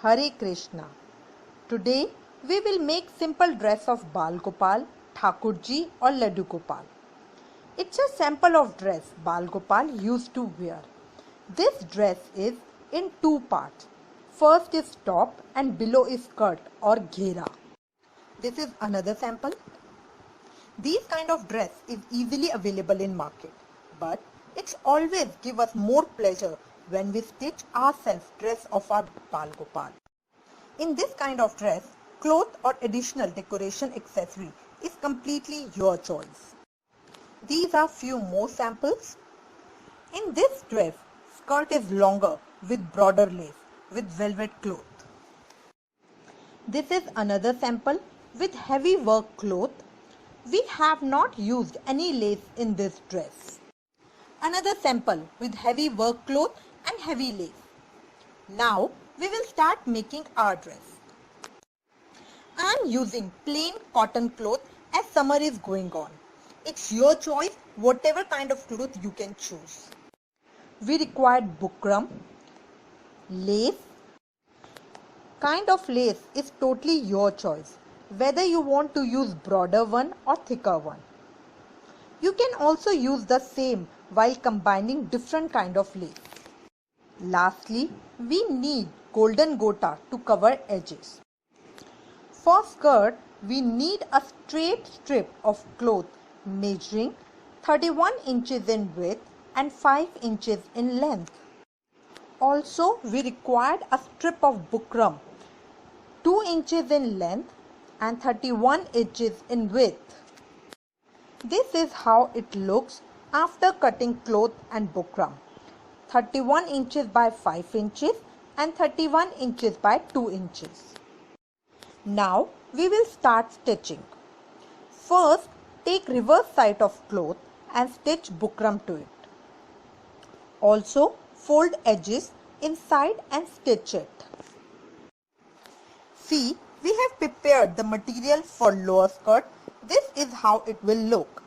Hare Krishna. Today we will make simple dress of Bal Gopal, Thakurji or Laddu Gopal. It's a sample of dress Bal Gopal used to wear. This dress is in two parts. First is top and below is skirt or ghera. This is another sample. These kind of dress is easily available in market, but it's always give us more pleasure when we stitch ourselves dress of our Bal Gopal. In this kind of dress, cloth or additional decoration accessory is completely your choice. These are few more samples. In this dress, skirt is longer with broader lace with velvet cloth. This is another sample with heavy work cloth. We have not used any lace in this dress. Another sample with heavy work cloth and heavy lace. Now we will start making our dress. I am using plain cotton cloth as summer is going on. It's your choice, whatever kind of cloth you can choose. We required bukram, lace. Kind of lace is totally your choice, whether you want to use broader one or thicker one. You can also use the same while combining different kind of lace. Lastly, we need golden gota to cover edges. For skirt, we need a straight strip of cloth measuring 31 inches in width and 5 inches in length. Also, we required a strip of bukram 2 inches in length and 31 inches in width. This is how it looks after cutting cloth and bukram. 31 inches by 5 inches and 31 inches by 2 inches. Now we will start stitching. First, take reverse side of cloth and stitch bukram to it. Also, fold edges inside and stitch it. See, we have prepared the material for lower skirt. This is how it will look.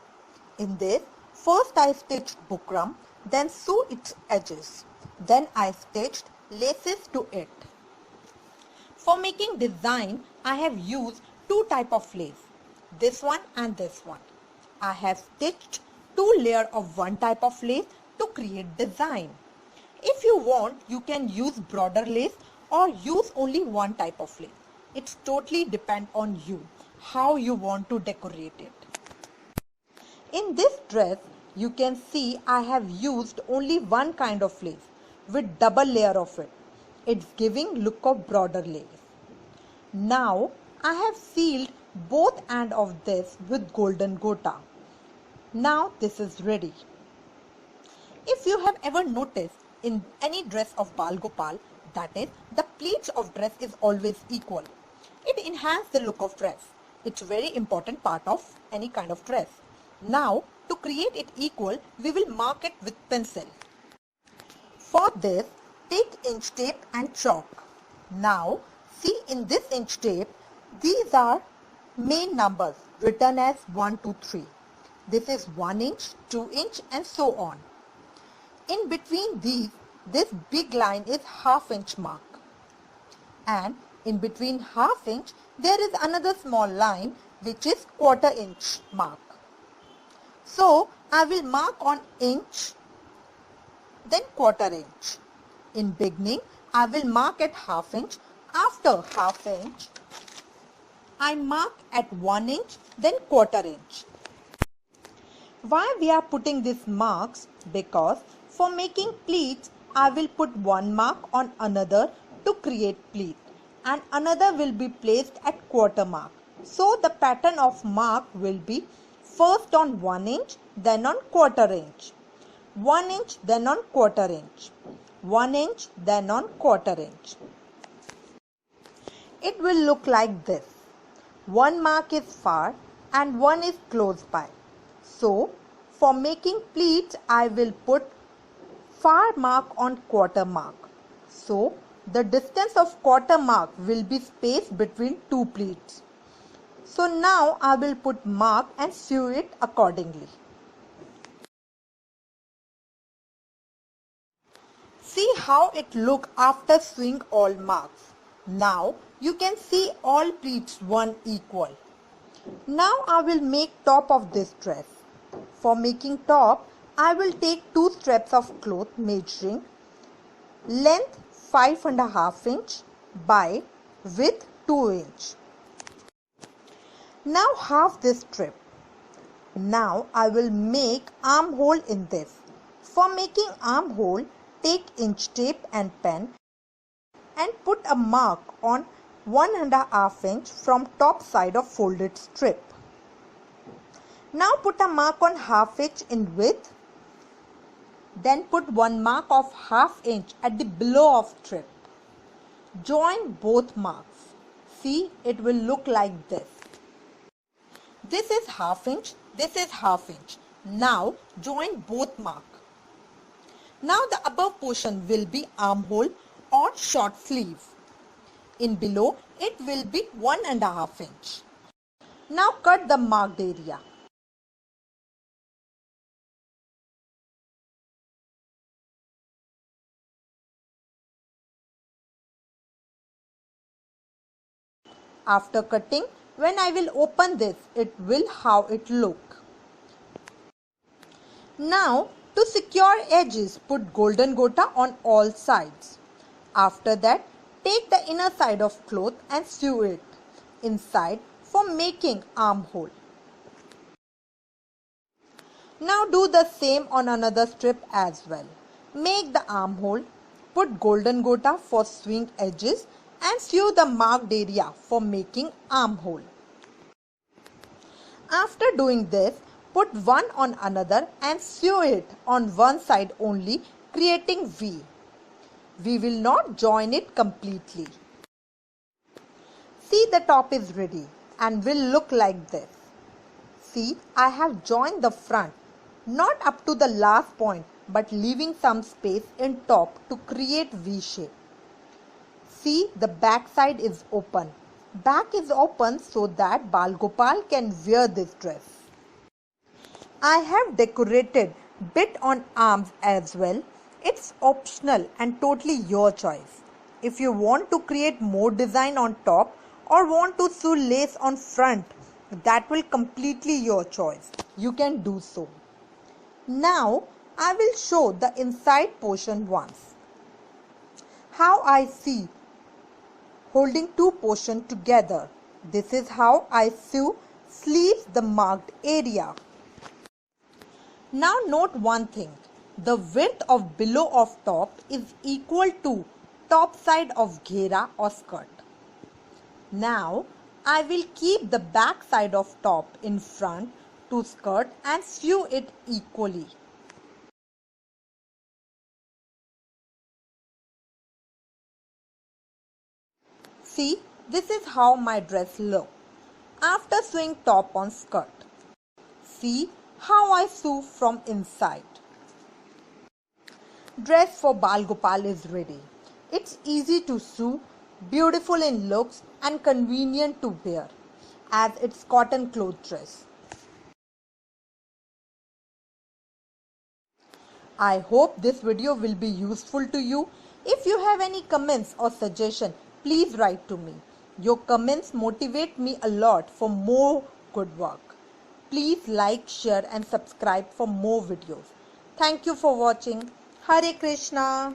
In this, first I stitched bukram, then sew its edges. Then I stitched laces to it. For making design, I have used two types of lace, this one and this one. I have stitched two layers of one type of lace to create design. If you want, you can use broader lace or use only one type of lace. It's totally depend on you, how you want to decorate it. In this dress, you can see I have used only one kind of lace with double layer of it. It's giving look of broader lace. Now I have sealed both ends of this with golden gota. Now this is ready. If you have ever noticed in any dress of Bal Gopal, that is, the pleats of dress is always equal. It enhances the look of dress. It's a very important part of any kind of dress. Now, to create it equal, we will mark it with pencil. For this, take inch tape and chalk. Now, see in this inch tape, these are main numbers written as 1, 2, 3. This is 1 inch, 2 inch and so on. In between these, this big line is half inch mark. And in between half inch, there is another small line which is quarter inch mark. So, I will mark on inch, then quarter inch. In beginning, I will mark at half inch. After half inch, I mark at 1 inch, then quarter inch. Why we are putting these marks? Because for making pleats, I will put one mark on another to create pleat and another will be placed at quarter mark. So the pattern of mark will be first on 1 inch, then on quarter inch. 1 inch, then on quarter inch. 1 inch, then on quarter inch. It will look like this. One mark is far and one is close by. So, for making pleats, I will put far mark on quarter mark. So, the distance of quarter mark will be space between two pleats. So now I will put mark and sew it accordingly. See how it look after sewing all marks. Now you can see all pleats one equal. Now I will make top of this dress. For making top, I will take 2 strips of cloth measuring length 5.5 inch by width 2 inch. Now half this strip. Now I will make armhole in this. For making armhole, take inch tape and pen and put a mark on 1.5 inch from top side of folded strip. Now put a mark on half inch in width. Then put one mark of half inch at the below of strip. Join both marks. See, it will look like this. This is half inch, this is half inch. Now join both marks. Now the above portion will be armhole or short sleeve. In below it will be 1.5 inch. Now cut the marked area. After cutting, when I will open this, it will how it look. Now to secure edges, put golden gota on all sides. After that, take the inner side of cloth and sew it inside for making armhole. Now do the same on another strip as well. Make the armhole, put golden gota for sewing edges and sew the marked area for making armhole. After doing this, put one on another and sew it on one side only, creating V. We will not join it completely. See, the top is ready and will look like this. See, I have joined the front, not up to the last point but leaving some space in top to create V shape. See, the back side is open. Back is open so that Bal Gopal can wear this dress. I have decorated bit on arms as well. It's optional and totally your choice. If you want to create more design on top or want to sew lace on front, that will completely your choice. You can do so. Now I will show the inside portion once. How I see holding two portions together. This is how I sew sleeves the marked area. Now note one thing. The width of below of top is equal to top side of ghera or skirt. Now I will keep the back side of top in front to skirt and sew it equally. See, this is how my dress looks after sewing top on skirt. See how I sew from inside. Dress for Bal Gopal is ready. It's easy to sew, beautiful in looks and convenient to wear as it's cotton cloth dress. I hope this video will be useful to you. If you have any comments or suggestion, please write to me. Your comments motivate me a lot for more good work. Please like, share and subscribe for more videos. Thank you for watching. Hare Krishna.